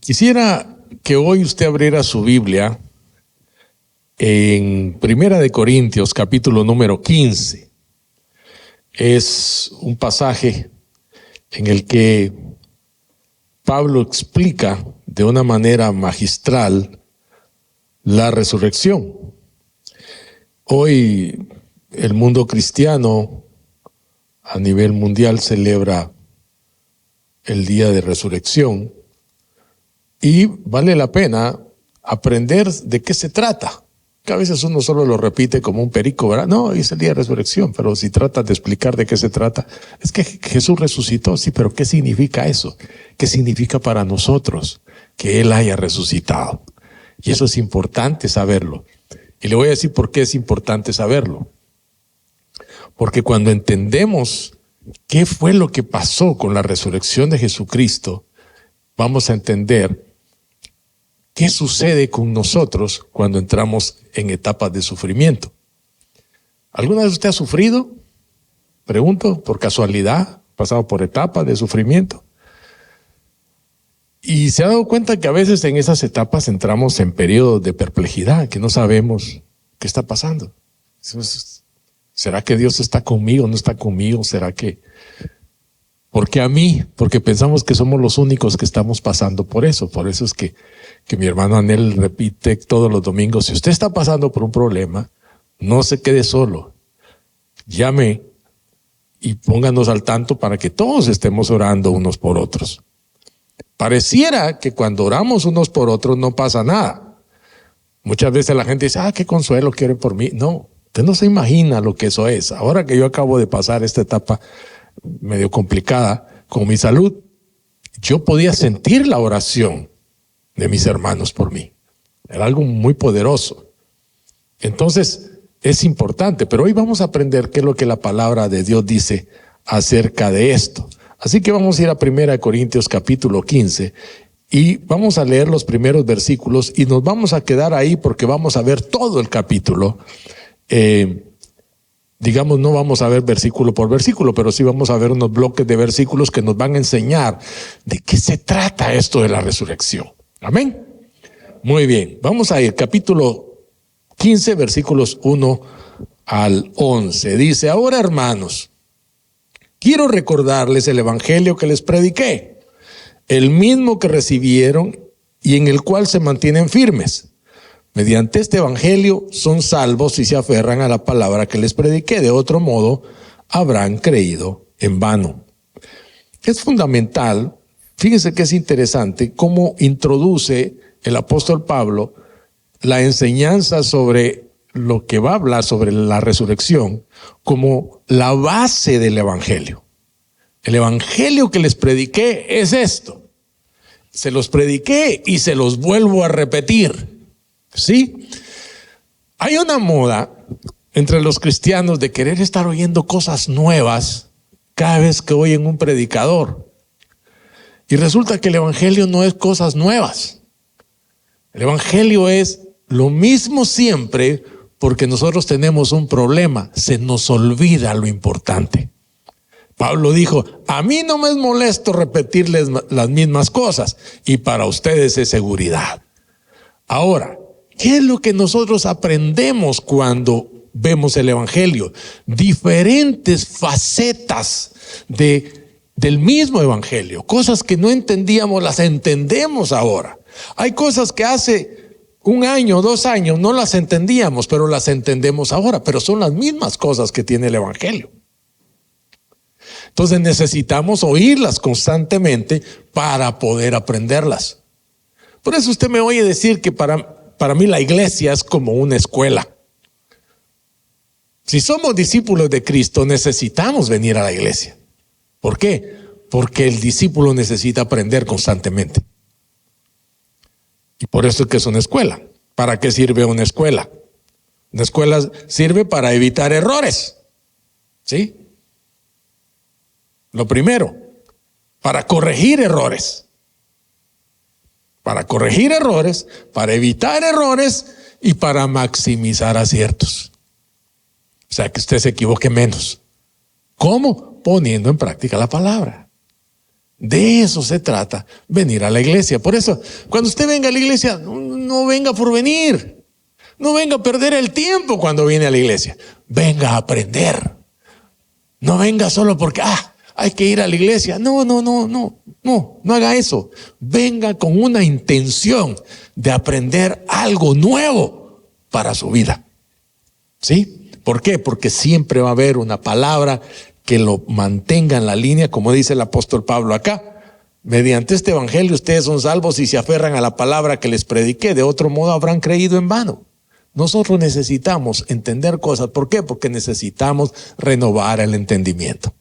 Quisiera que hoy usted abriera su Biblia en Primera de Corintios, capítulo número 15. Es un pasaje en el que Pablo explica de una manera magistral la resurrección. Hoy el mundo cristiano a nivel mundial celebra el día de resurrección y vale la pena aprender de qué se trata. Que a veces uno solo lo repite como un perico, ¿verdad? No, es el día de resurrección, pero si trata de explicar de qué se trata, es que Jesús resucitó, sí, pero ¿qué significa eso? ¿Qué significa para nosotros que Él haya resucitado? Y eso es importante saberlo. Y le voy a decir por qué es importante saberlo. Porque cuando entendemos qué fue lo que pasó con la resurrección de Jesucristo, vamos a entender qué sucede con nosotros cuando entramos en etapas de sufrimiento. ¿Alguna vez usted ha sufrido? Pregunto, por casualidad, pasado por etapas de sufrimiento. Y se ha dado cuenta que a veces en esas etapas entramos en periodos de perplejidad, que no sabemos qué está pasando. ¿Será que Dios está conmigo? ¿No está conmigo? ¿Será que...? ¿Por qué a mí? Porque pensamos que somos los únicos que estamos pasando por eso. Por eso es que mi hermano Anel repite todos los domingos: si usted está pasando por un problema, no se quede solo. Llame y pónganos al tanto para que todos estemos orando unos por otros. Pareciera que cuando oramos unos por otros no pasa nada. Muchas veces la gente dice: qué consuelo quiere por mí. No, usted no se imagina lo que eso es. Ahora que yo acabo de pasar esta etapa medio complicada con mi salud, yo podía sentir la oración de mis hermanos por mí. Era algo muy poderoso. Entonces es importante, pero hoy vamos a aprender qué es lo que la palabra de Dios dice acerca de esto. Así que vamos a ir a 1 Corintios capítulo 15 y vamos a leer los primeros versículos y nos vamos a quedar ahí porque vamos a ver todo el capítulo. Digamos, no vamos a ver versículo por versículo, pero sí vamos a ver unos bloques de versículos que nos van a enseñar de qué se trata esto de la resurrección. Amén. Muy bien, vamos a ir capítulo 15, versículos 1 al 11. Dice: ahora, hermanos, quiero recordarles el evangelio que les prediqué, el mismo que recibieron y en el cual se mantienen firmes. Mediante este evangelio son salvos si se aferran a la palabra que les prediqué. De otro modo, habrán creído en vano. Es fundamental, fíjense que es interesante cómo introduce el apóstol Pablo la enseñanza sobre lo que va a hablar sobre la resurrección como la base del evangelio. El evangelio que les prediqué es esto. Se los prediqué y se los vuelvo a repetir. ¿Sí? Hay una moda entre los cristianos de querer estar oyendo cosas nuevas cada vez que oyen un predicador. Y resulta que el evangelio no es cosas nuevas. El evangelio es lo mismo siempre, porque nosotros tenemos un problema: se nos olvida lo importante. Pablo dijo: a mí no me es molesto repetirles las mismas cosas, y para ustedes es seguridad. Ahora, ¿qué es lo que nosotros aprendemos cuando vemos el evangelio? Diferentes facetas del mismo evangelio. Cosas que no entendíamos, las entendemos ahora. Hay cosas que hace 1 año, 2 años no las entendíamos, pero las entendemos ahora. Pero son las mismas cosas que tiene el evangelio. Entonces necesitamos oírlas constantemente para poder aprenderlas. Por eso usted me oye decir que para mí la iglesia es como una escuela. Si somos discípulos de Cristo, necesitamos venir a la iglesia. ¿Por qué? Porque el discípulo necesita aprender constantemente. Y por eso es que es una escuela. ¿Para qué sirve una escuela? Una escuela sirve para evitar errores. ¿Sí? Lo primero, para corregir errores. Para corregir errores, para evitar errores y para maximizar aciertos. O sea, que usted se equivoque menos. ¿Cómo? Poniendo en práctica la palabra. De eso se trata, venir a la iglesia. Por eso, cuando usted venga a la iglesia, no venga por venir. No venga a perder el tiempo cuando viene a la iglesia. Venga a aprender. No venga solo porque, hay que ir a la iglesia. No haga eso. Venga con una intención de aprender algo nuevo para su vida. ¿Sí? ¿Por qué? Porque siempre va a haber una palabra que lo mantenga en la línea, como dice el apóstol Pablo acá. Mediante este evangelio ustedes son salvos si se aferran a la palabra que les prediqué. De otro modo habrán creído en vano. Nosotros necesitamos entender cosas. ¿Por qué? Porque necesitamos renovar el entendimiento.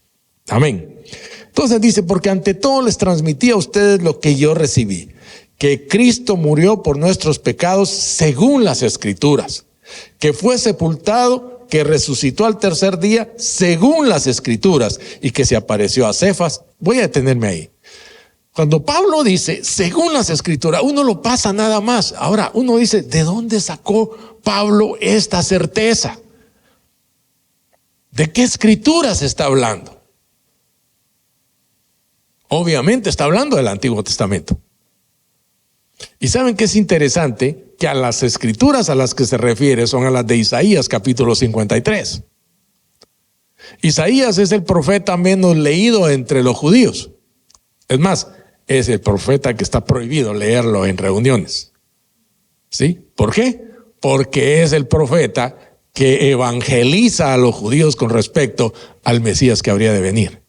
Amén. Entonces dice, porque ante todo les transmití a ustedes lo que yo recibí, que Cristo murió por nuestros pecados según las Escrituras, que fue sepultado, que resucitó al tercer día según las Escrituras y que se apareció a Cefas. Voy a detenerme ahí. Cuando Pablo dice según las Escrituras, uno lo pasa nada más. Ahora uno dice, ¿de dónde sacó Pablo esta certeza? ¿De qué Escrituras está hablando? Obviamente está hablando del Antiguo Testamento. Y saben que es interesante que a las Escrituras a las que se refiere son a las de Isaías capítulo 53. Isaías es el profeta menos leído entre los judíos. Es más, es el profeta que está prohibido leerlo en reuniones. ¿Sí? ¿Por qué? Porque es el profeta que evangeliza a los judíos con respecto al Mesías que habría de venir.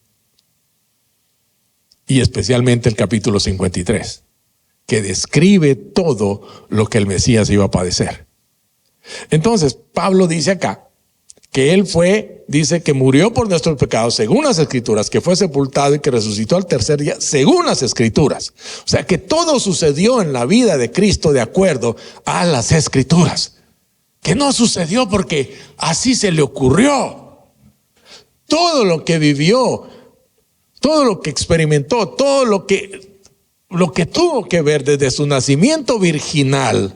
Y especialmente el capítulo 53, que describe todo lo que el Mesías iba a padecer. Entonces, Pablo dice acá que él dice que murió por nuestros pecados según las Escrituras, que fue sepultado y que resucitó al tercer día según las Escrituras. O sea que todo sucedió en la vida de Cristo de acuerdo a las Escrituras. Que no sucedió porque así se le ocurrió. Todo lo que vivió, todo lo que experimentó, todo lo que tuvo que ver desde su nacimiento virginal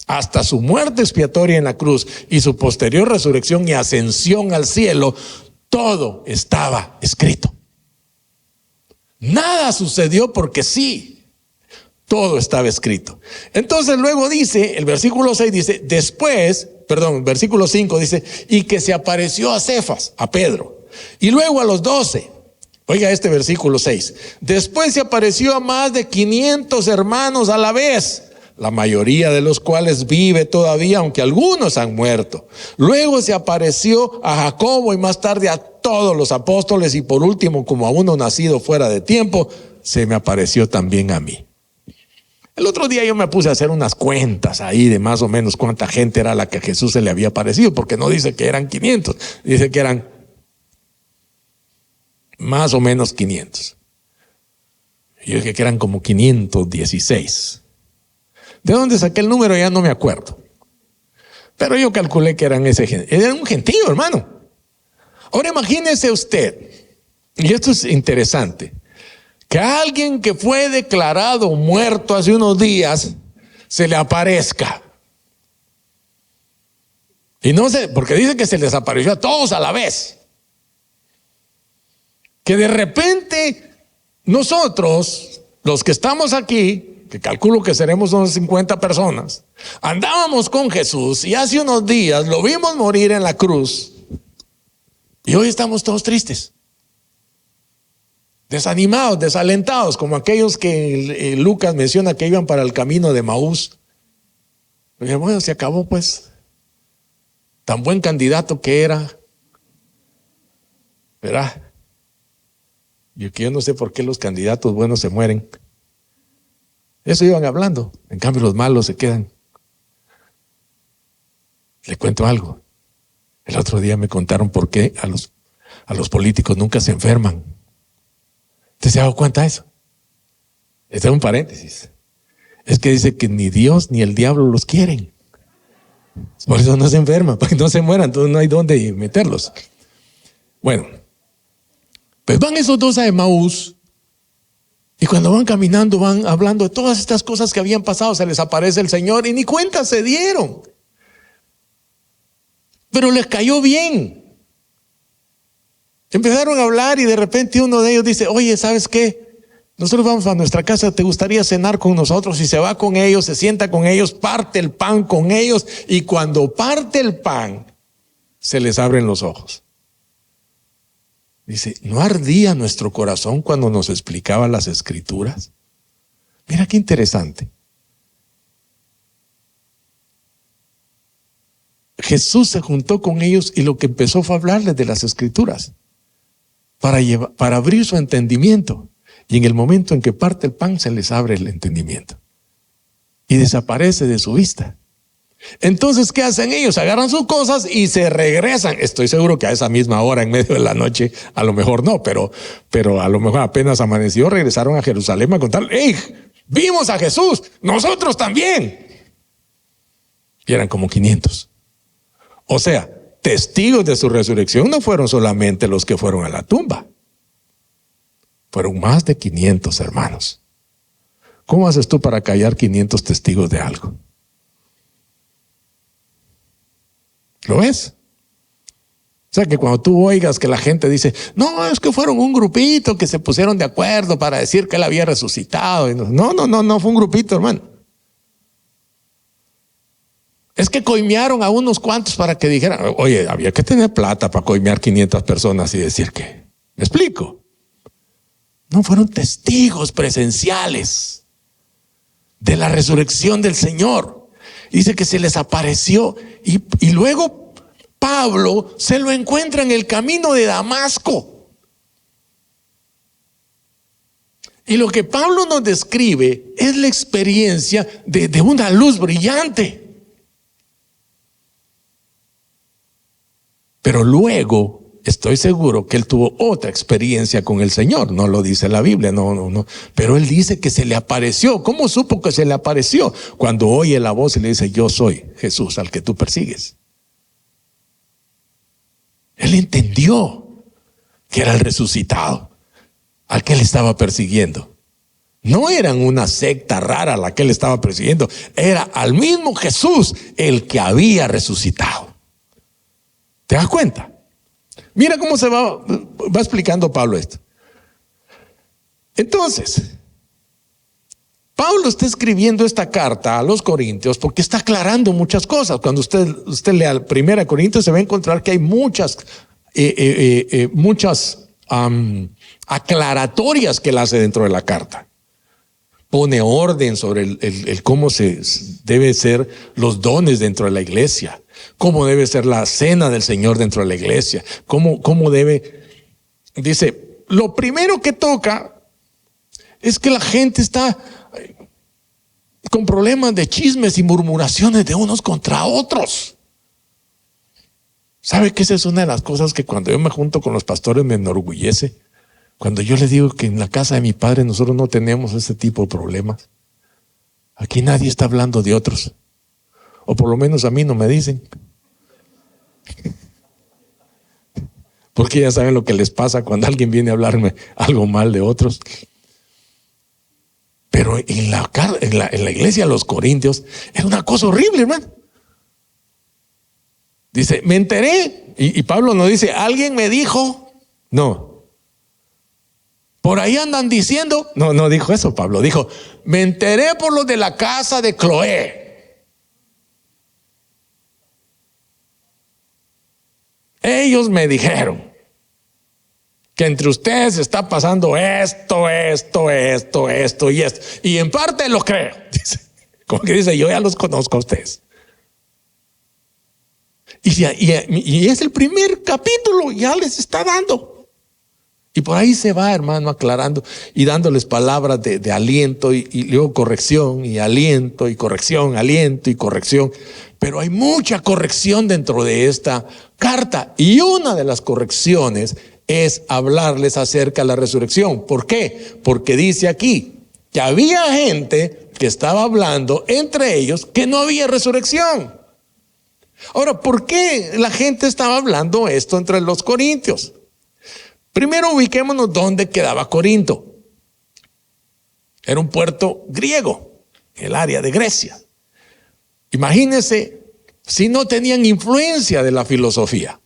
hasta su muerte expiatoria en la cruz y su posterior resurrección y ascensión al cielo, todo estaba escrito. Nada sucedió porque sí, todo estaba escrito. Entonces luego dice, el versículo 6 dice, versículo 5 dice, y que se apareció a Cefas, a Pedro, y luego a los 12. Oiga este versículo 6. Después se apareció a más de 500 hermanos a la vez, la mayoría de los cuales vive todavía, aunque algunos han muerto. Luego se apareció a Jacobo y más tarde a todos los apóstoles y por último, como a uno nacido fuera de tiempo, se me apareció también a mí. El otro día yo me puse a hacer unas cuentas ahí de más o menos cuánta gente era la que a Jesús se le había aparecido, porque no dice que eran 500, dice que eran más o menos 500. Yo dije que eran como 516. ¿De dónde saqué el número? Ya no me acuerdo. Pero yo calculé que eran un gentío, hermano. Ahora imagínese usted, y esto es interesante, que a alguien que fue declarado muerto hace unos días se le aparezca. Y no sé, porque dice que se les apareció a todos a la vez. Que de repente nosotros, los que estamos aquí, que calculo que seremos unas 50 personas, andábamos con Jesús y hace unos días lo vimos morir en la cruz y hoy estamos todos tristes, desanimados, desalentados, como aquellos que Lucas menciona que iban para el camino de Maús. Porque bueno, se acabó pues, tan buen candidato que era, ¿verdad? Yo no sé por qué los candidatos buenos se mueren. Eso iban hablando. En cambio los malos se quedan. Le cuento algo. El otro día me contaron por qué a los políticos nunca se enferman. ¿Usted se ha dado cuenta de eso? Este es un paréntesis. Es que dice que ni Dios ni el diablo los quieren. Por eso no se enferman, para que no se mueran. Entonces no hay dónde meterlos. Bueno, pues van esos dos a Emaús. Y cuando van caminando, van hablando de todas estas cosas que habían pasado, se les aparece el Señor y ni cuenta se dieron. Pero les cayó bien. Empezaron a hablar y de repente uno de ellos dice, oye, ¿sabes qué? Nosotros vamos a nuestra casa, ¿te gustaría cenar con nosotros? Y se va con ellos, se sienta con ellos, parte el pan con ellos, y cuando parte el pan, se les abren los ojos. Dice, ¿no ardía nuestro corazón cuando nos explicaba las Escrituras? Mira qué interesante. Jesús se juntó con ellos y lo que empezó fue hablarles de las Escrituras para abrir su entendimiento. Y en el momento en que parte el pan, se les abre el entendimiento y desaparece de su vista. Entonces, ¿qué hacen ellos? Agarran sus cosas y se regresan. Estoy seguro que a esa misma hora, en medio de la noche, a lo mejor no, pero a lo mejor apenas amaneció, regresaron a Jerusalén a contar, ¡hey! Vimos a Jesús, nosotros también. Y eran como 500. O sea, testigos de su resurrección no fueron solamente los que fueron a la tumba. Fueron más de 500 hermanos. ¿Cómo haces tú para callar 500 testigos de algo? ¿Lo ves? O sea que cuando tú oigas que la gente dice, no, es que fueron un grupito que se pusieron de acuerdo para decir que él había resucitado. No fue un grupito, hermano. Es que coimearon a unos cuantos para que dijeran, oye, había que tener plata para coimear 500 personas y decir que, ¿me explico? No, fueron testigos presenciales de la resurrección del Señor. Dice que se les apareció y luego Pablo se lo encuentra en el camino de Damasco. Y lo que Pablo nos describe es la experiencia de una luz brillante. Pero luego estoy seguro que él tuvo otra experiencia con el Señor. No lo dice la Biblia, no. Pero él dice que se le apareció. ¿Cómo supo que se le apareció? Cuando oye la voz y le dice, yo soy Jesús al que tú persigues. Él entendió que era el resucitado al que él estaba persiguiendo. No eran una secta rara a la que él estaba persiguiendo. Era al mismo Jesús el que había resucitado. ¿Te das cuenta? Mira cómo se va explicando Pablo esto. Entonces, Pablo está escribiendo esta carta a los Corintios porque está aclarando muchas cosas. Cuando usted lea 1 Corintios se va a encontrar que hay muchas aclaratorias que él hace dentro de la carta. Pone orden sobre el cómo se debe ser los dones dentro de la iglesia, cómo debe ser la cena del Señor dentro de la iglesia, cómo debe. Dice, lo primero que toca es que la gente está con problemas de chismes y murmuraciones de unos contra otros. ¿Sabe que esa es una de las cosas que cuando yo me junto con los pastores me enorgullece? Cuando yo les digo que en la casa de mi padre nosotros no tenemos ese tipo de problemas. Aquí nadie está hablando de otros. O por lo menos a mí no me dicen. Porque ya saben lo que les pasa cuando alguien viene a hablarme algo mal de otros. Pero en la iglesia de los Corintios era una cosa horrible, hermano. Dice, me enteré. Y Pablo no dice, alguien me dijo. No. Por ahí andan diciendo. No dijo eso Pablo. Dijo, me enteré por los de la casa de Cloé. Ellos me dijeron que entre ustedes está pasando esto y esto. Y en parte lo creo. Dice, como que dice, yo ya los conozco a ustedes. Y es el primer capítulo, ya les está dando. Y por ahí se va, hermano, aclarando y dándoles palabras de aliento y luego corrección y aliento y corrección, aliento y corrección. Pero hay mucha corrección dentro de esta carta. Y una de las correcciones es hablarles acerca de la resurrección. ¿Por qué? Porque dice aquí que había gente que estaba hablando entre ellos que no había resurrección. Ahora, ¿por qué la gente estaba hablando esto entre los corintios? Primero ubiquémonos dónde quedaba Corinto. Era un puerto griego, el área de Grecia. Imagínense si no tenían influencia de la filosofía.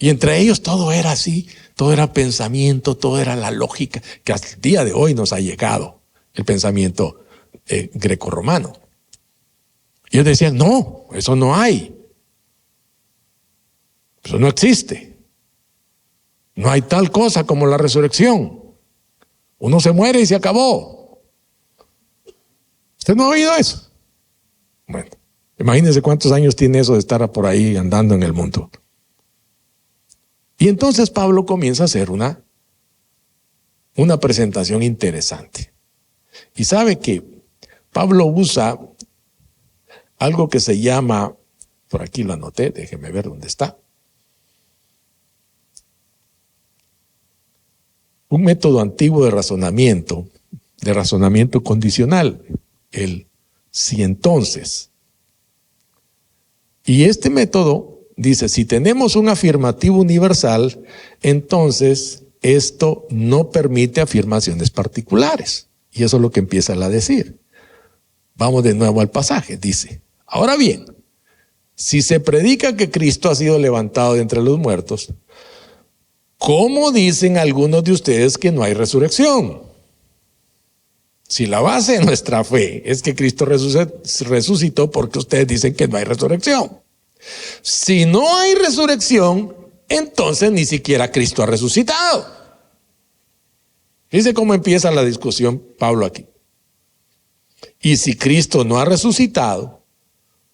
Y entre ellos todo era así, todo era pensamiento, todo era la lógica, que hasta el día de hoy nos ha llegado el pensamiento grecorromano. Y ellos decían, no, eso no hay. Eso no existe. No hay tal cosa como la resurrección. Uno se muere y se acabó. ¿Usted no ha oído eso? Bueno, imagínense cuántos años tiene eso de estar por ahí andando en el mundo. Y entonces Pablo comienza a hacer una presentación interesante. Y sabe que Pablo usa algo que se llama, por aquí lo anoté, déjeme ver dónde está. Un método antiguo de razonamiento condicional, el si entonces. Y este método dice, si tenemos un afirmativo universal, entonces esto no permite afirmaciones particulares. Y eso es lo que empieza a decir. Vamos de nuevo al pasaje, dice, ahora bien, si se predica que Cristo ha sido levantado de entre los muertos, ¿cómo dicen algunos de ustedes que no hay resurrección? Si la base de nuestra fe es que Cristo resucitó, porque ustedes dicen que no hay resurrección. Si no hay resurrección, entonces ni siquiera Cristo ha resucitado. Dice cómo empieza la discusión Pablo aquí. Y si Cristo no ha resucitado,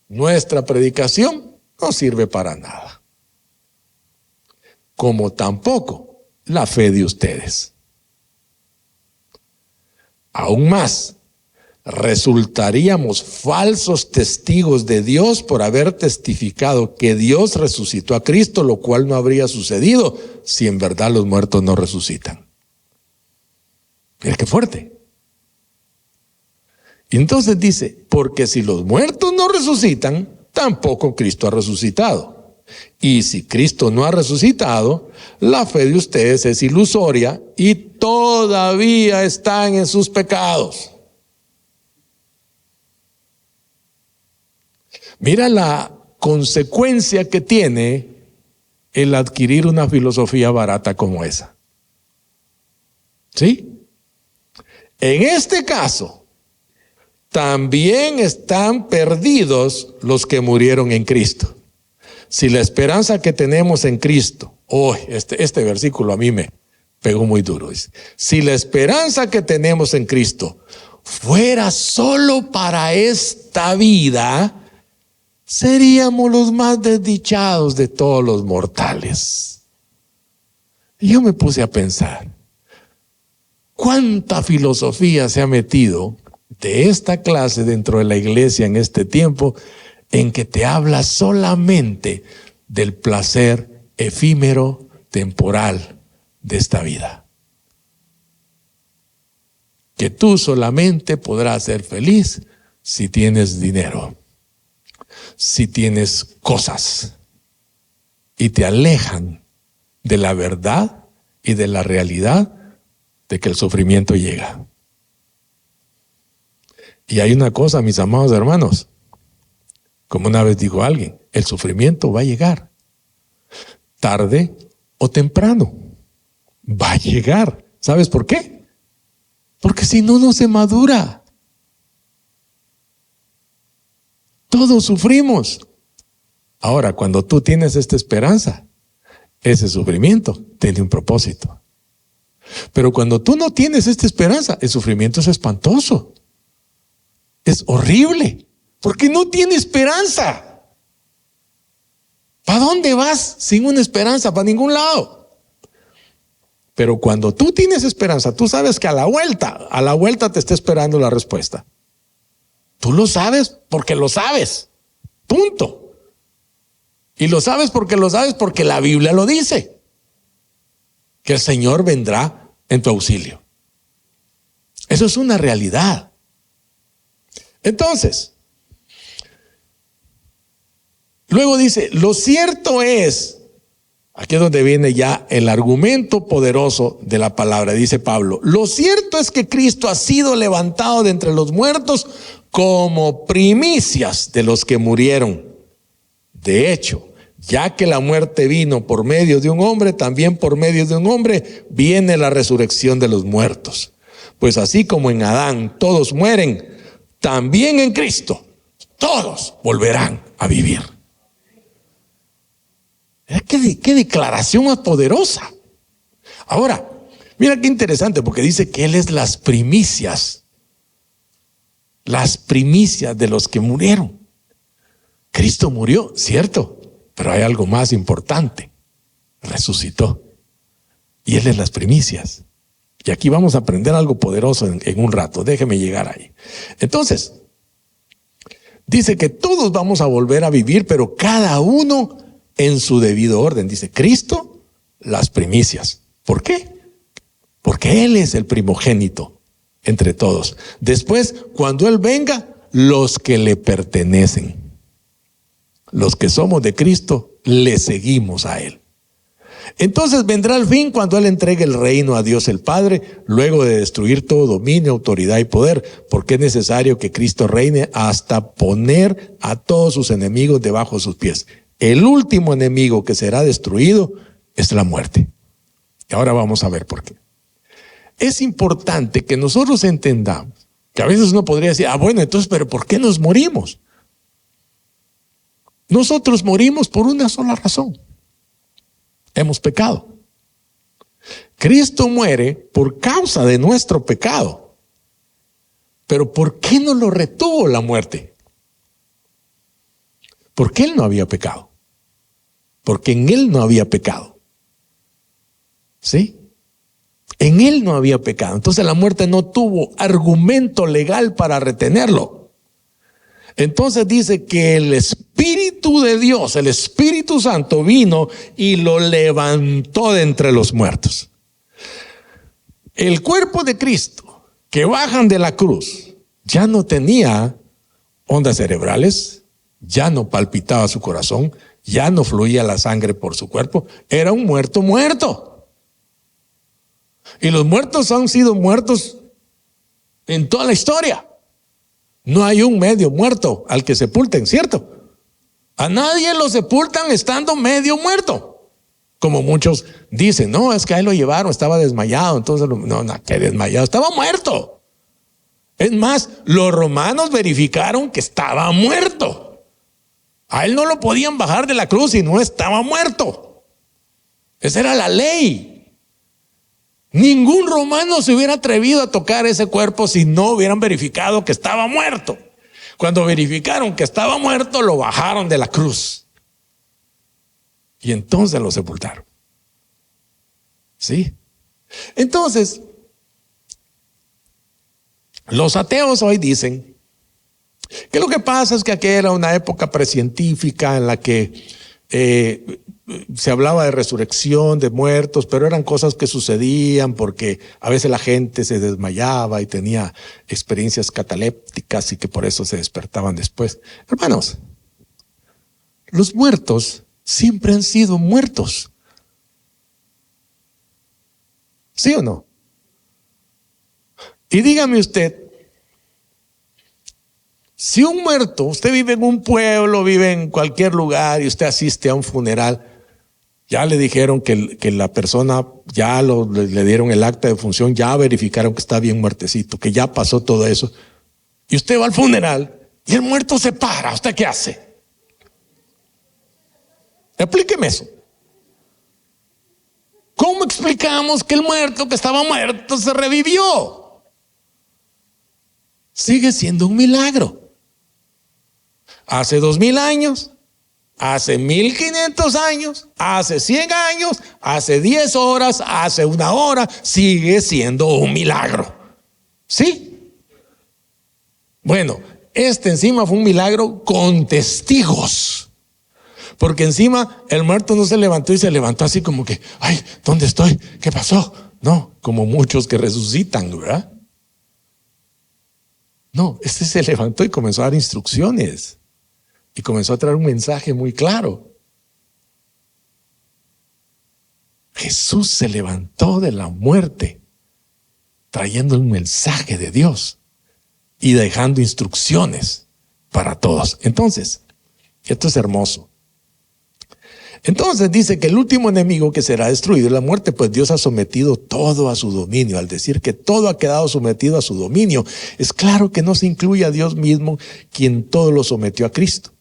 nuestra predicación no sirve para nada. Como tampoco la fe de ustedes. Aún más, resultaríamos falsos testigos de Dios por haber testificado que Dios resucitó a Cristo, lo cual no habría sucedido si en verdad los muertos no resucitan. Mira qué fuerte. Y entonces dice, porque si los muertos no resucitan, tampoco Cristo ha resucitado. Y si Cristo no ha resucitado, la fe de ustedes es ilusoria y todavía están en sus pecados. Mira la consecuencia que tiene el adquirir una filosofía barata como esa. ¿Sí? En este caso, también están perdidos los que murieron en Cristo. Si la esperanza que tenemos en Cristo, este versículo a mí me pegó muy duro. Dice, si la esperanza que tenemos en Cristo fuera solo para esta vida, seríamos los más desdichados de todos los mortales. Y yo me puse a pensar, ¿cuánta filosofía se ha metido de esta clase dentro de la iglesia en este tiempo, en que te habla solamente del placer efímero, temporal de esta vida? Que tú solamente podrás ser feliz si tienes dinero, si tienes cosas, y te alejan de la verdad y de la realidad de que el sufrimiento llega. Y hay una cosa, mis amados hermanos, como una vez dijo alguien, el sufrimiento va a llegar, tarde o temprano, va a llegar. ¿Sabes por qué? Porque si no, no se madura. Todos sufrimos. Ahora, cuando tú tienes esta esperanza, ese sufrimiento tiene un propósito. Pero cuando tú no tienes esta esperanza, el sufrimiento es espantoso. Es horrible. Porque no tiene esperanza. ¿Para dónde vas sin una esperanza? Para ningún lado. Pero cuando tú tienes esperanza, tú sabes que a la vuelta te está esperando la respuesta. Tú lo sabes porque lo sabes. Punto. Y lo sabes porque la Biblia lo dice. Que el Señor vendrá en tu auxilio. Eso es una realidad. Entonces, luego dice, lo cierto es, aquí es donde viene ya el argumento poderoso de la palabra, dice Pablo, lo cierto es que Cristo ha sido levantado de entre los muertos como primicias de los que murieron. De hecho, Ya que la muerte vino por medio de un hombre, también por medio de un hombre viene la resurrección de los muertos. Pues así como en Adán todos mueren, también en Cristo todos volverán a vivir. ¿Qué declaración más poderosa? Ahora, mira qué interesante, porque dice que Él es las primicias de los que murieron. Cristo murió, cierto. Pero hay algo más importante. Resucitó. Y Él es las primicias. Y aquí vamos a aprender algo poderoso en un rato. Déjeme llegar ahí. Entonces, dice que todos vamos a volver a vivir, pero cada uno en su debido orden. Dice, Cristo, las primicias. ¿Por qué? Porque Él es el primogénito entre todos. Después, cuando Él venga, los que le pertenecen. Los que somos de Cristo, le seguimos a Él. Entonces vendrá el fin cuando Él entregue el reino a Dios el Padre, luego de destruir todo dominio, autoridad y poder, porque es necesario que Cristo reine hasta poner a todos sus enemigos debajo de sus pies. El último enemigo que será destruido es la muerte. Y ahora vamos a ver por qué. Es importante que nosotros entendamos que a veces uno podría decir, bueno, entonces, ¿pero por qué nos morimos? Nosotros morimos por una sola razón. Hemos pecado. Cristo muere por causa de nuestro pecado. Pero ¿por qué no lo retuvo la muerte? Porque Él no había pecado. Porque en Él no había pecado. ¿Sí? En Él no había pecado. Entonces la muerte no tuvo argumento legal para retenerlo. Entonces dice que el Espíritu de Dios, el Espíritu Santo vino y lo levantó de entre los muertos. El cuerpo de Cristo que bajan de la cruz ya no tenía ondas cerebrales, ya no palpitaba su corazón, ya no fluía la sangre por su cuerpo, era un muerto. Y los muertos han sido muertos en toda la historia. No hay un medio muerto al que sepulten, ¿cierto? A nadie lo sepultan estando medio muerto. Como muchos dicen, no, es que a él lo llevaron, estaba desmayado. Entonces, no, que desmayado, estaba muerto. Es más, los romanos verificaron que estaba muerto. A él no lo podían bajar de la cruz si no estaba muerto. Esa era la ley. Ningún romano se hubiera atrevido a tocar ese cuerpo si no hubieran verificado que estaba muerto. Cuando verificaron que estaba muerto, lo bajaron de la cruz. Y entonces lo sepultaron. ¿Sí? Entonces, los ateos hoy dicen que lo que pasa es que aquella era una época precientífica en la que se hablaba de resurrección de muertos, pero eran cosas que sucedían porque a veces la gente se desmayaba y tenía experiencias catalépticas y que por eso se despertaban después. Hermanos, los muertos siempre han sido muertos. ¿Sí o no? Y dígame usted, si un muerto, usted vive en un pueblo, vive en cualquier lugar y usted asiste a un funeral, ya le dijeron que la persona, ya le dieron el acta de función, ya verificaron que está bien muertecito, que ya pasó todo eso. Y usted va al funeral y el muerto se para. ¿Usted qué hace? Explíqueme eso. ¿Cómo explicamos que el muerto que estaba muerto se revivió? Sigue siendo un milagro. Hace 2000 años, hace 1500 años, hace 100 años, hace 10 horas, hace 1 hora, sigue siendo un milagro. ¿Sí? Bueno, encima fue un milagro con testigos. Porque encima el muerto no se levantó y se levantó así como que, ay, ¿dónde estoy? ¿Qué pasó? No, como muchos que resucitan, ¿verdad? No, se levantó y comenzó a dar instrucciones. Y comenzó a traer un mensaje muy claro. Jesús se levantó de la muerte, trayendo un mensaje de Dios y dejando instrucciones para todos. Entonces, esto es hermoso. Entonces dice que el último enemigo que será destruido es la muerte, pues Dios ha sometido todo a su dominio. Al decir que todo ha quedado sometido a su dominio, es claro que no se incluye a Dios mismo, quien todo lo sometió a Cristo.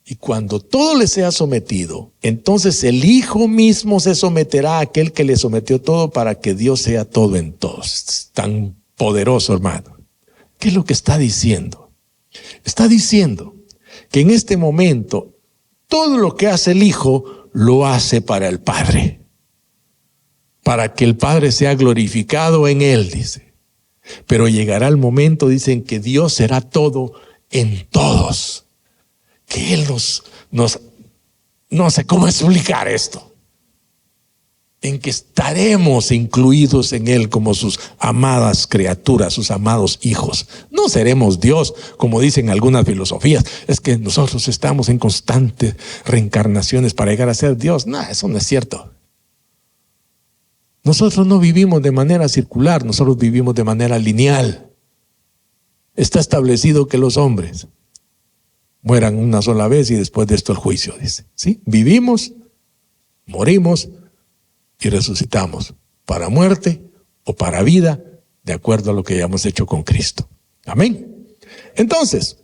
Y cuando todo le sea sometido, entonces el Hijo mismo se someterá a aquel que le sometió todo, para que Dios sea todo en todos. Es tan poderoso, hermano. ¿Qué es lo que está diciendo? Está diciendo que en este momento todo lo que hace el Hijo lo hace para el Padre, para que el Padre sea glorificado en él, dice. Pero llegará el momento, dicen, que Dios será todo en todos, que Él no sé cómo explicar esto, en que estaremos incluidos en Él como sus amadas criaturas, sus amados hijos. No seremos Dios, como dicen algunas filosofías. Es que nosotros estamos en constantes reencarnaciones para llegar a ser Dios. No, eso no es cierto. Nosotros no vivimos de manera circular, nosotros vivimos de manera lineal. Está establecido que los hombres mueran una sola vez y después de esto el juicio, dice. ¿Sí? Vivimos, morimos y resucitamos para muerte o para vida, de acuerdo a lo que hayamos hecho con Cristo. Amén. Entonces,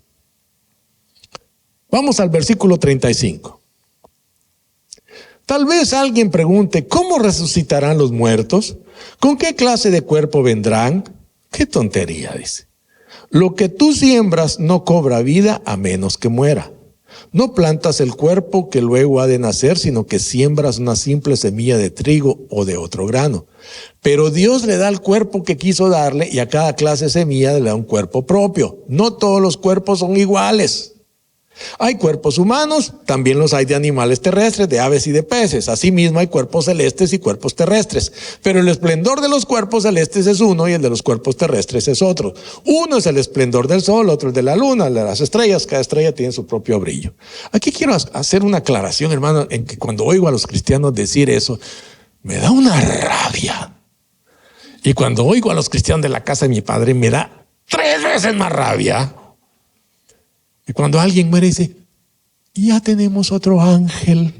vamos al versículo 35. Tal vez alguien pregunte, ¿cómo resucitarán los muertos? ¿Con qué clase de cuerpo vendrán? Qué tontería, dice. Lo que tú siembras no cobra vida a menos que muera. No plantas el cuerpo que luego ha de nacer, sino que siembras una simple semilla de trigo o de otro grano. Pero Dios le da el cuerpo que quiso darle, y a cada clase de semilla le da un cuerpo propio. No todos los cuerpos son iguales. Hay cuerpos humanos, también los hay de animales terrestres, de aves y de peces. Asimismo hay cuerpos celestes y cuerpos terrestres. Pero el esplendor de los cuerpos celestes es uno y el de los cuerpos terrestres es otro. Uno es el esplendor del sol, otro el de la luna, el de las estrellas. Cada estrella tiene su propio brillo. Aquí quiero hacer una aclaración, hermano, en que cuando oigo a los cristianos decir eso, me da una rabia. Y cuando oigo a los cristianos de la casa de mi padre, me da 3 veces más rabia. Y cuando alguien muere dice, ya tenemos otro ángel.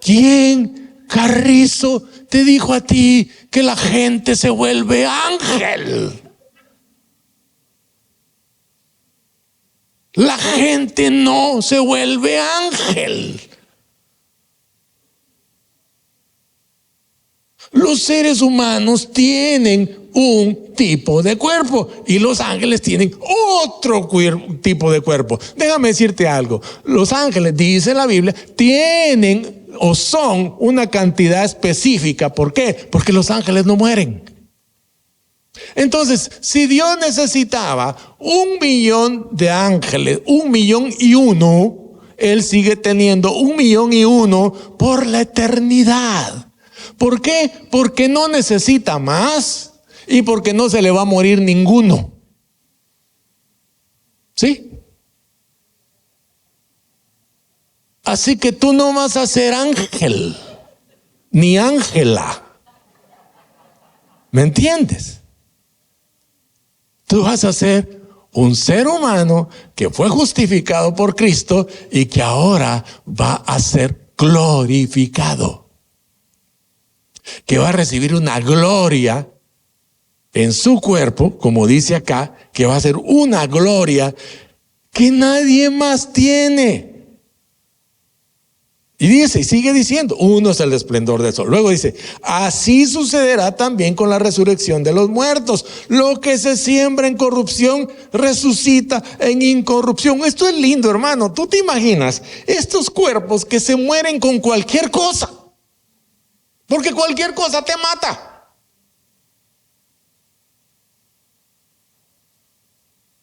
¿Quién, Carrizo, te dijo a ti que la gente se vuelve ángel? La gente no se vuelve ángel. Los seres humanos tienen un tipo de cuerpo y los ángeles tienen otro tipo de cuerpo. Déjame decirte algo. Los ángeles, dice la Biblia, tienen o son una cantidad específica. ¿Por qué? Porque los ángeles no mueren. Entonces, si Dios necesitaba 1.000.000 de ángeles, 1.000.001, Él sigue teniendo 1.000.001 por la eternidad. ¿Por qué? Porque no necesita más y porque no se le va a morir ninguno. ¿Sí? Así que tú no vas a ser ángel ni ángela. ¿Me entiendes? Tú vas a ser un ser humano que fue justificado por Cristo y que ahora va a ser glorificado, que va a recibir una gloria en su cuerpo, como dice acá, que va a ser una gloria que nadie más tiene. Y dice, y sigue diciendo, uno es el esplendor del sol. Luego dice, así sucederá también con la resurrección de los muertos. Lo que se siembra en corrupción resucita en incorrupción. Esto es lindo, hermano. ¿Tú te imaginas estos cuerpos que se mueren con cualquier cosa? Porque cualquier cosa te mata.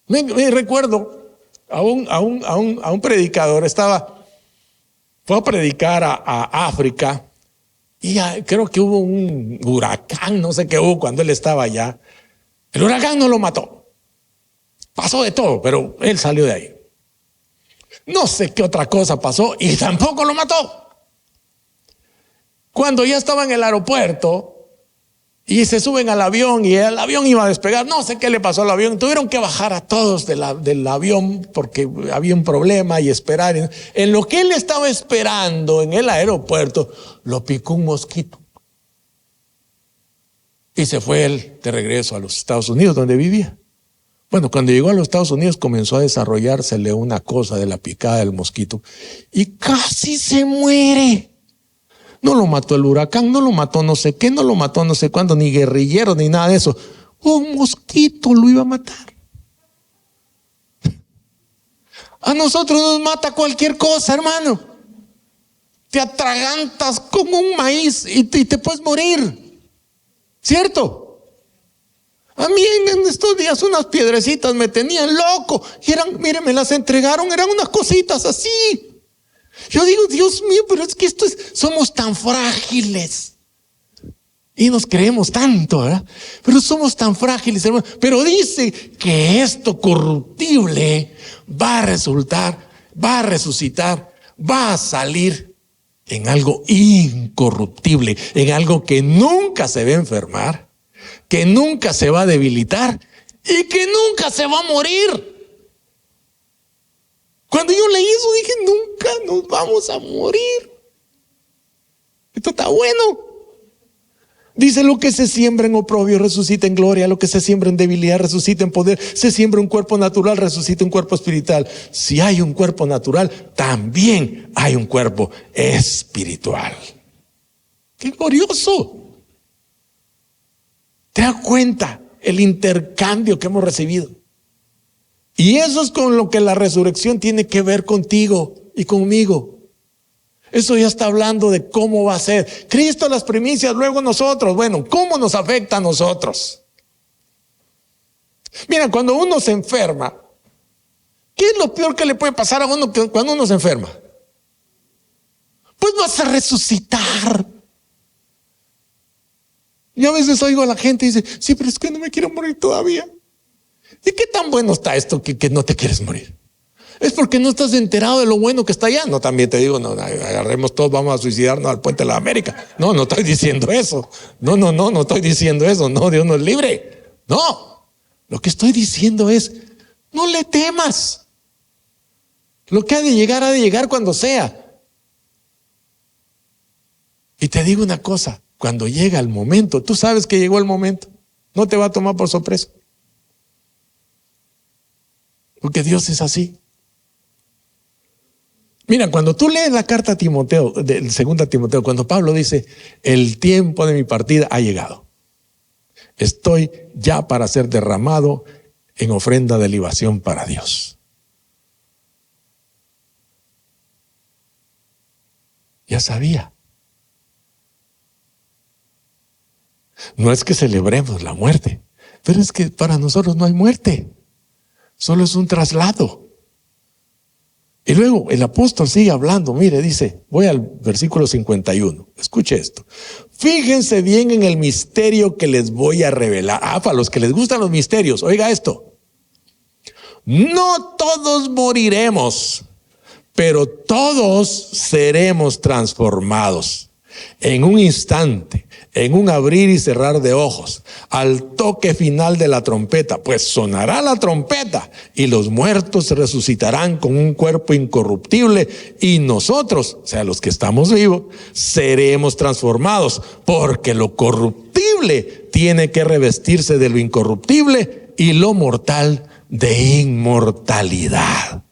Me recuerdo a un predicador, fue a predicar a África y creo que hubo un huracán, no sé qué hubo cuando él estaba allá. El huracán no lo mató. Pasó de todo, pero él salió de ahí. No sé qué otra cosa pasó y tampoco lo mató. Cuando ya estaba en el aeropuerto Y se suben al avión y el avión iba a despegar. No sé qué le pasó al avión. Tuvieron que bajar a todos del avión porque había un problema y esperar. En lo que él estaba esperando en el aeropuerto, lo picó un mosquito. Y se fue él de regreso a los Estados Unidos, donde vivía. Bueno, cuando llegó a los Estados Unidos comenzó a desarrollársele una cosa de la picada del mosquito y casi se muere. No lo mató el huracán, no lo mató no sé qué, no lo mató no sé cuándo, ni guerrilleros, ni nada de eso. Un mosquito lo iba a matar. A nosotros nos mata cualquier cosa, hermano. Te atragantas con un maíz y te puedes morir. ¿Cierto? A mí en estos días unas piedrecitas me tenían loco. Y eran, miren, me las entregaron, eran unas cositas así. Yo digo, Dios mío, pero es que somos tan frágiles. Y nos creemos tanto, ¿verdad? Pero somos tan frágiles, hermano. Pero dice que esto corruptible va a resultar, va a resucitar, va a salir en algo incorruptible, en algo que nunca se va a enfermar, que nunca se va a debilitar y que nunca se va a morir. Cuando yo leí eso dije, nunca nos vamos a morir. Esto está bueno. Dice, lo que se siembra en oprobio resucita en gloria, lo que se siembra en debilidad resucita en poder, se siembra un cuerpo natural, resucita un cuerpo espiritual. Si hay un cuerpo natural, también hay un cuerpo espiritual. ¡Qué glorioso! ¿Te das cuenta el intercambio que hemos recibido? Y eso es con lo que la resurrección tiene que ver contigo y conmigo. Eso ya está hablando de cómo va a ser. Cristo las primicias, luego nosotros. Bueno, ¿cómo nos afecta a nosotros? Mira, cuando uno se enferma, ¿qué es lo peor que le puede pasar a uno cuando uno se enferma? Pues vas a resucitar. Y a veces oigo a la gente y dice, sí, pero es que no me quiero morir todavía. ¿Y qué tan bueno está esto que no te quieres morir? Es porque no estás enterado de lo bueno que está allá. No, también te digo, no, agarremos todos, vamos a suicidarnos al puente de la América. No, no estoy diciendo eso. No estoy diciendo eso. No, Dios nos libre. No, lo que estoy diciendo es, no le temas. Lo que ha de llegar cuando sea. Y te digo una cosa, cuando llega el momento, tú sabes que llegó el momento, no te va a tomar por sorpresa. Porque Dios es así. Mira, cuando tú lees la carta a Timoteo, del 2 Timoteo, cuando Pablo dice, el tiempo de mi partida ha llegado. Estoy ya para ser derramado en ofrenda de libación para Dios. Ya sabía. No es que celebremos la muerte, pero es que para nosotros no hay muerte. Solo es un traslado. Y luego el apóstol sigue hablando. Mire, dice, voy al versículo 51. Escuche esto. Fíjense bien en el misterio que les voy a revelar. Para los que les gustan los misterios, oiga esto. No todos moriremos, pero todos seremos transformados. En un instante, en un abrir y cerrar de ojos, al toque final de la trompeta, pues sonará la trompeta y los muertos resucitarán con un cuerpo incorruptible y nosotros, o sea, los que estamos vivos, seremos transformados, porque lo corruptible tiene que revestirse de lo incorruptible y lo mortal de inmortalidad.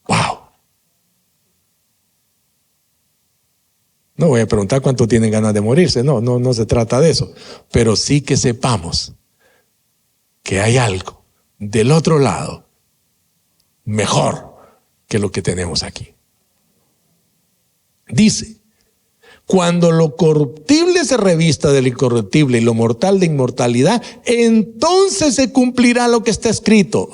¡Wow! No voy a preguntar cuánto tienen ganas de morirse, no se trata de eso, pero sí que sepamos que hay algo del otro lado mejor que lo que tenemos aquí. Dice, cuando lo corruptible se revista del incorruptible y lo mortal de inmortalidad, entonces se cumplirá lo que está escrito.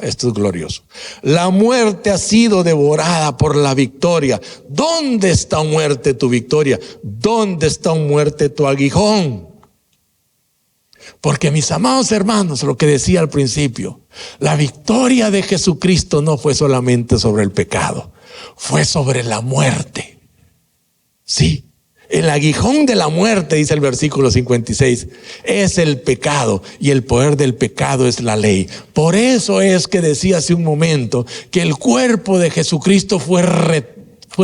Esto es glorioso. La muerte ha sido devorada por la victoria. ¿Dónde está, muerte, tu victoria? ¿Dónde está, muerte, tu aguijón? Porque, mis amados hermanos, lo que decía al principio, la victoria de Jesucristo no fue solamente sobre el pecado, fue sobre la muerte. Sí, El aguijón de la muerte, dice el versículo 56, es el pecado, y el poder del pecado es la ley. Por eso es que decía hace un momento que el cuerpo de Jesucristo fue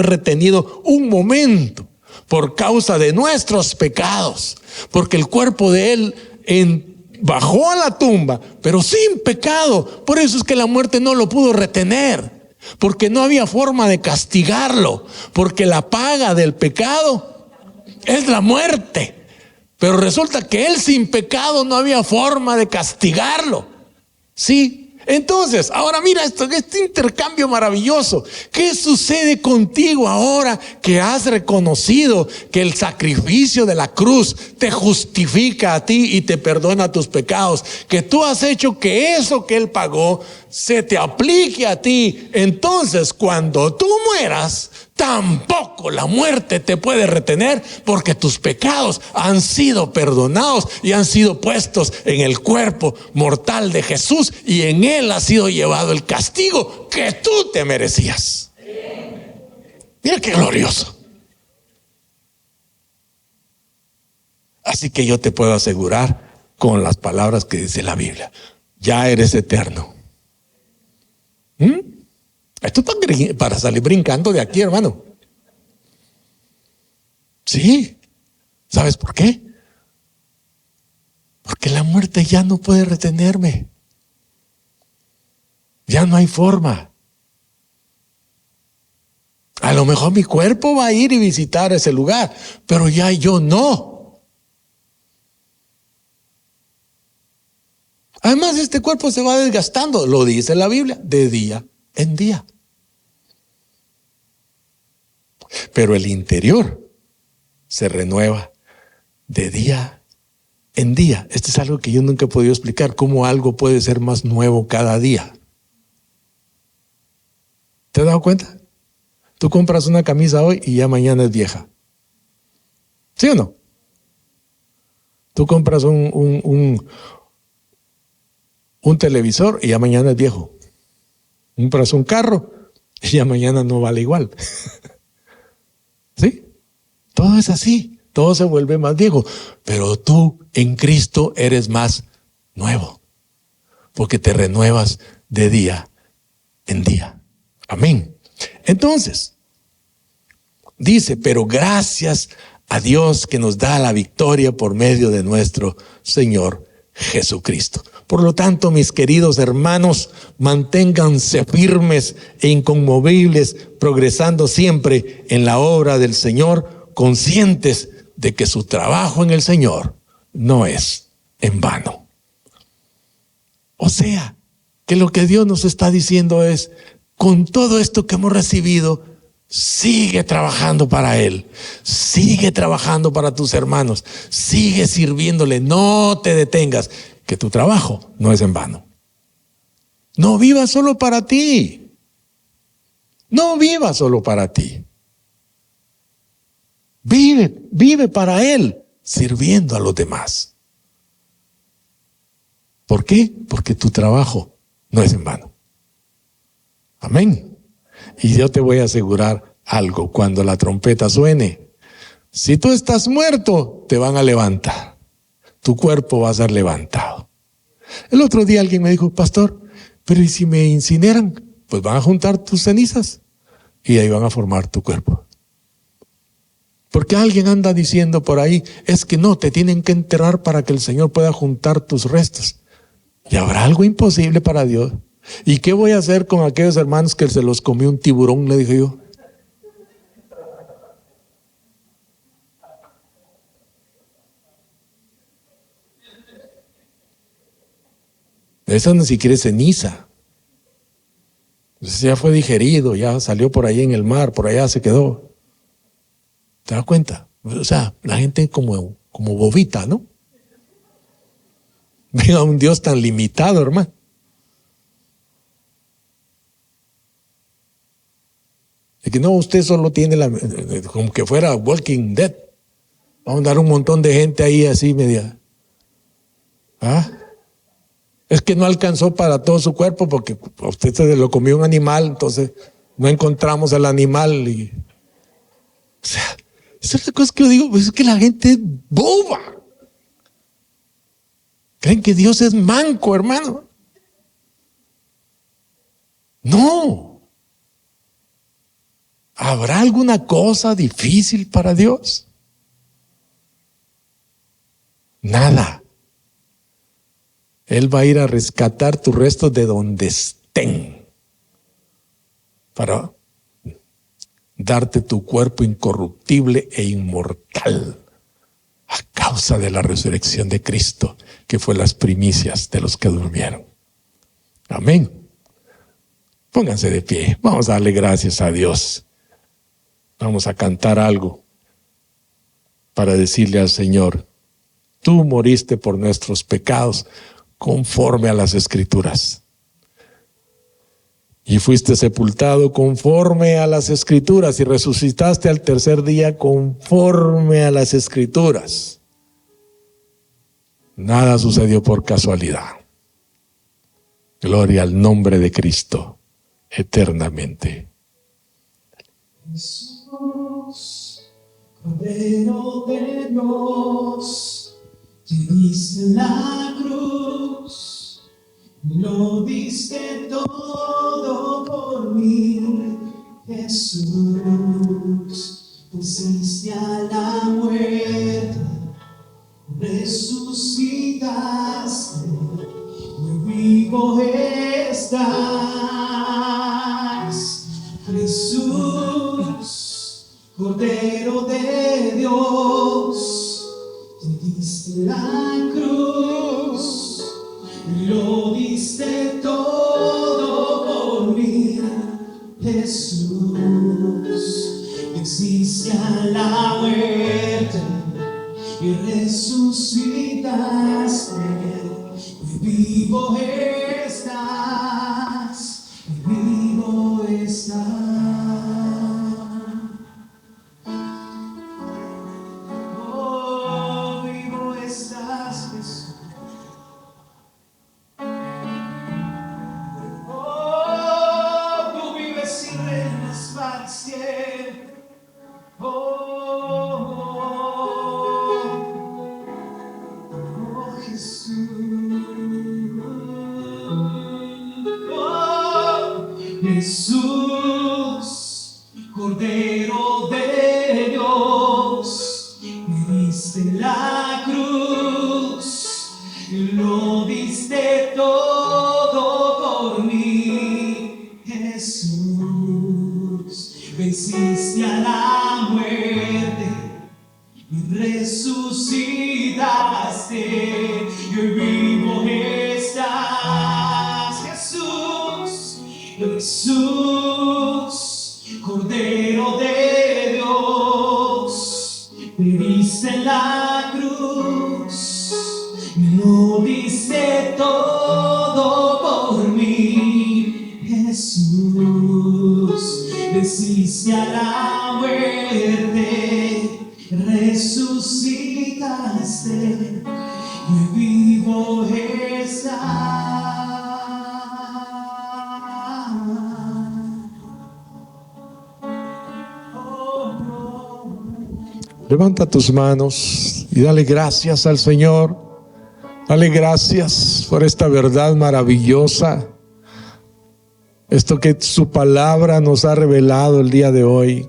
retenido un momento por causa de nuestros pecados, porque el cuerpo de Él bajó a la tumba, pero sin pecado. Por eso es que la muerte no lo pudo retener, porque no había forma de castigarlo, porque la paga del pecado es la muerte. Pero resulta que Él sin pecado no había forma de castigarlo. Sí. Entonces, ahora mira este intercambio maravilloso. ¿Qué sucede contigo ahora que has reconocido que el sacrificio de la cruz te justifica a ti y te perdona tus pecados? Que tú has hecho que eso que Él pagó se te aplique a ti. Entonces, cuando tú mueras, tampoco la muerte te puede retener, porque tus pecados han sido perdonados y han sido puestos en el cuerpo mortal de Jesús, y en Él ha sido llevado el castigo que tú te merecías. Mira qué glorioso. Así que yo te puedo asegurar con las palabras que dice la Biblia: ya eres eterno. Esto está para salir brincando de aquí, hermano. Sí. ¿Sabes por qué? Porque la muerte ya no puede retenerme. Ya no hay forma. A lo mejor mi cuerpo va a ir y visitar ese lugar, pero ya yo no. Además, este cuerpo se va desgastando, lo dice la Biblia, de día en día. Pero el interior se renueva de día en día. Esto es algo que yo nunca he podido explicar, cómo algo puede ser más nuevo cada día. ¿Te has dado cuenta? Tú compras una camisa hoy y ya mañana es vieja. ¿Sí o no? Tú compras un televisor y ya mañana es viejo. Compras un carro y ya mañana no vale igual. ¿Sí? Todo es así, todo se vuelve más viejo, pero tú en Cristo eres más nuevo, porque te renuevas de día en día. Amén. Entonces, dice, pero gracias a Dios que nos da la victoria por medio de nuestro Señor Jesucristo. Por lo tanto, mis queridos hermanos, manténganse firmes e inconmovibles, progresando siempre en la obra del Señor, conscientes de que su trabajo en el Señor no es en vano. O sea, que lo que Dios nos está diciendo es: con todo esto que hemos recibido, sigue trabajando para Él, sigue trabajando para tus hermanos, sigue sirviéndole, no te detengas, que tu trabajo no es en vano. No vivas solo para ti, no vivas solo para ti. Vive para Él, sirviendo a los demás. ¿Por qué? Porque tu trabajo no es en vano. Amén. Y yo te voy a asegurar algo: cuando la trompeta suene, si tú estás muerto, te van a levantar. Tu cuerpo va a ser levantado. El otro día alguien me dijo: pastor, pero ¿y si me incineran? Pues van a juntar tus cenizas y ahí van a formar tu cuerpo. Porque alguien anda diciendo por ahí: es que no, te tienen que enterrar para que el Señor pueda juntar tus restos. ¿Y habrá algo imposible para Dios? ¿Y qué voy a hacer con aquellos hermanos que se los comió un tiburón? Le dije yo. Eso ni siquiera es ceniza. Entonces ya fue digerido, ya salió por ahí en el mar, por allá se quedó. ¿Te das cuenta? O sea, la gente como bobita, ¿no? Venga, un Dios tan limitado, hermano. Es que no, usted solo tiene como que fuera Walking Dead. Vamos a dar un montón de gente ahí así media. ¿Ah? Es que no alcanzó para todo su cuerpo porque a usted se lo comió un animal, entonces no encontramos el animal. O sea, Esa es la cosa que yo digo, pues es que la gente es boba. Creen que Dios es manco, hermano. No. ¿Habrá alguna cosa difícil para Dios? Nada. Él va a ir a rescatar tus restos de donde estén para darte tu cuerpo incorruptible e inmortal a causa de la resurrección de Cristo, que fue las primicias de los que durmieron. Amén. Pónganse de pie. Vamos a darle gracias a Dios. Vamos a cantar algo para decirle al Señor: tú moriste por nuestros pecados conforme a las Escrituras, y fuiste sepultado conforme a las Escrituras, y resucitaste al tercer día conforme a las Escrituras. Nada sucedió por casualidad. Gloria al nombre de Cristo eternamente. Jesús, Cordero de Dios, te diste la cruz, lo diste todo por mí. Jesús, venciste a la muerte, resucitaste, muy vivo estás. Jesús, Cordero de Dios, te diste la cruz, lo diste todo por mí. Jesús, venciste a la muerte y resucitaste, y vivo estás, y vivo estás. Oh, vivo estás, Jesús. Oh, tú vives y reinas para siempre. Oh, Jesús. Oh, Jesús, Cordero de Dios, me diste la cruz, lo diste todo por mí. Jesús, venciste a la muerte y resucitaste, y hoy vivo estás. Jesús, Jesús, Cordero de Dios, te diste la cruz, lo diste todo por mí. Jesús, venciste a la muerte, resucitaste, y vivo estás. Levanta tus manos y dale gracias al Señor. Dale gracias por esta verdad maravillosa, esto que su palabra nos ha revelado el día de hoy,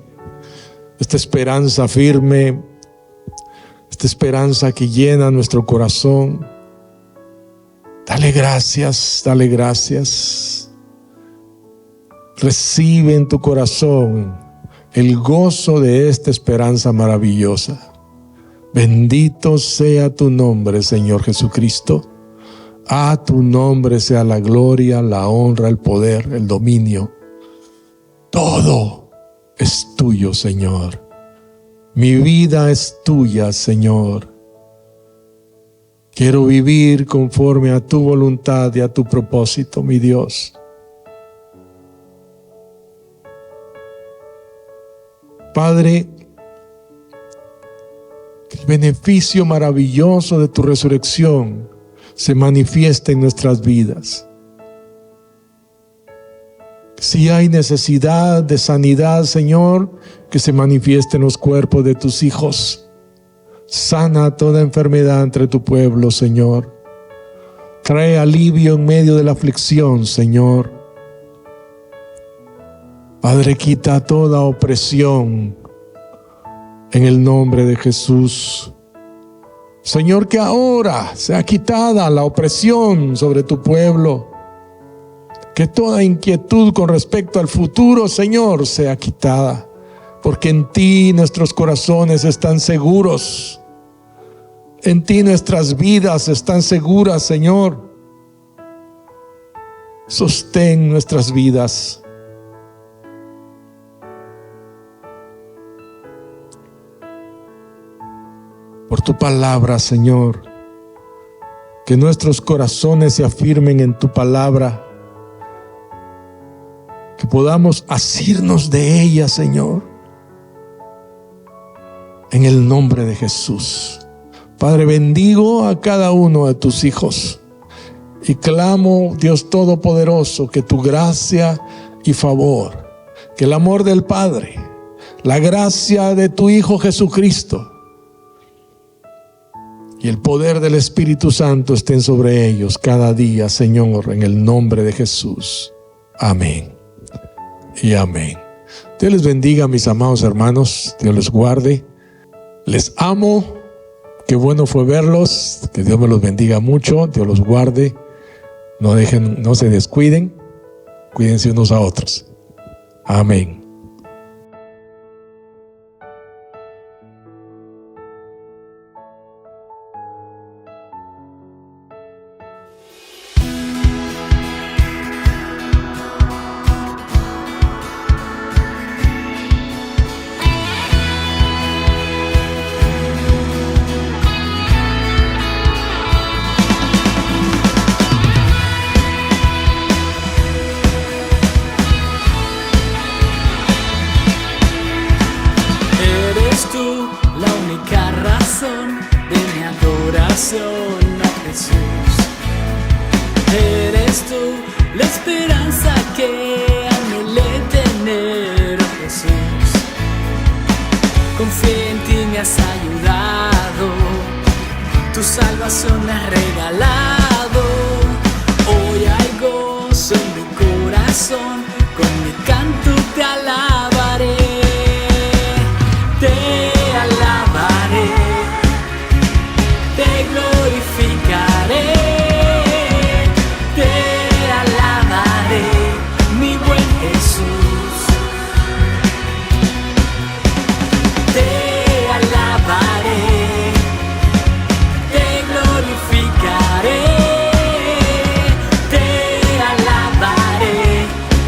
esta esperanza firme, esta esperanza que llena nuestro corazón. Dale gracias, dale gracias. Recibe en tu corazón el gozo de esta esperanza maravillosa. Bendito sea tu nombre, Señor Jesucristo. A tu nombre sea la gloria, la honra, el poder, el dominio. Todo es tuyo, Señor. Mi vida es tuya, Señor. Quiero vivir conforme a tu voluntad y a tu propósito, mi Dios. Padre, que el beneficio maravilloso de tu resurrección se manifiesta en nuestras vidas. Si hay necesidad de sanidad, Señor, que se manifieste en los cuerpos de tus hijos. Sana toda enfermedad entre tu pueblo, Señor. Trae alivio en medio de la aflicción, Señor. Padre, quita toda opresión en el nombre de Jesús. Señor, que ahora sea quitada la opresión sobre tu pueblo. Que toda inquietud con respecto al futuro, Señor, sea quitada. Porque en ti nuestros corazones están seguros. En ti nuestras vidas están seguras, Señor. Sostén nuestras vidas. Por tu palabra, Señor. Que nuestros corazones se afirmen en tu palabra. Que podamos asirnos de ella, Señor. En el nombre de Jesús. Padre, bendigo a cada uno de tus hijos. Y clamo, Dios Todopoderoso, que tu gracia y favor, que el amor del Padre, la gracia de tu Hijo Jesucristo y el poder del Espíritu Santo estén sobre ellos cada día, Señor, en el nombre de Jesús. Amén y amén. Dios les bendiga, mis amados hermanos. Dios les guarde. Les amo. Qué bueno fue verlos. Que Dios me los bendiga mucho. Dios los guarde. No se descuiden. Cuídense unos a otros. Amén. A Jesús. Eres tú la esperanza que anhelé tener, oh Jesús. Confié en ti, me has ayudado, tu salvación me has regalado. Hoy hay gozo en mi corazón, con mi canto te alabaré, te alabaré. Te glorificaré, te alabaré, mi buen Jesús. Te alabaré, te glorificaré, te alabaré,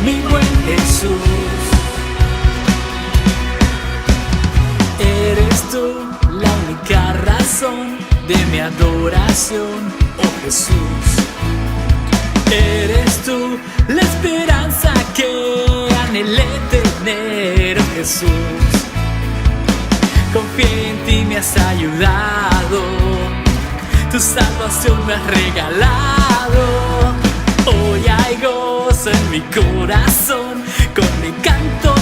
mi buen Jesús. Eres tú la única razón de mi adoración, oh Jesús. Eres tú la esperanza que anhelé tener, oh Jesús. Confié en ti, me has ayudado, tu salvación me has regalado. Hoy hay gozo en mi corazón, con mi canto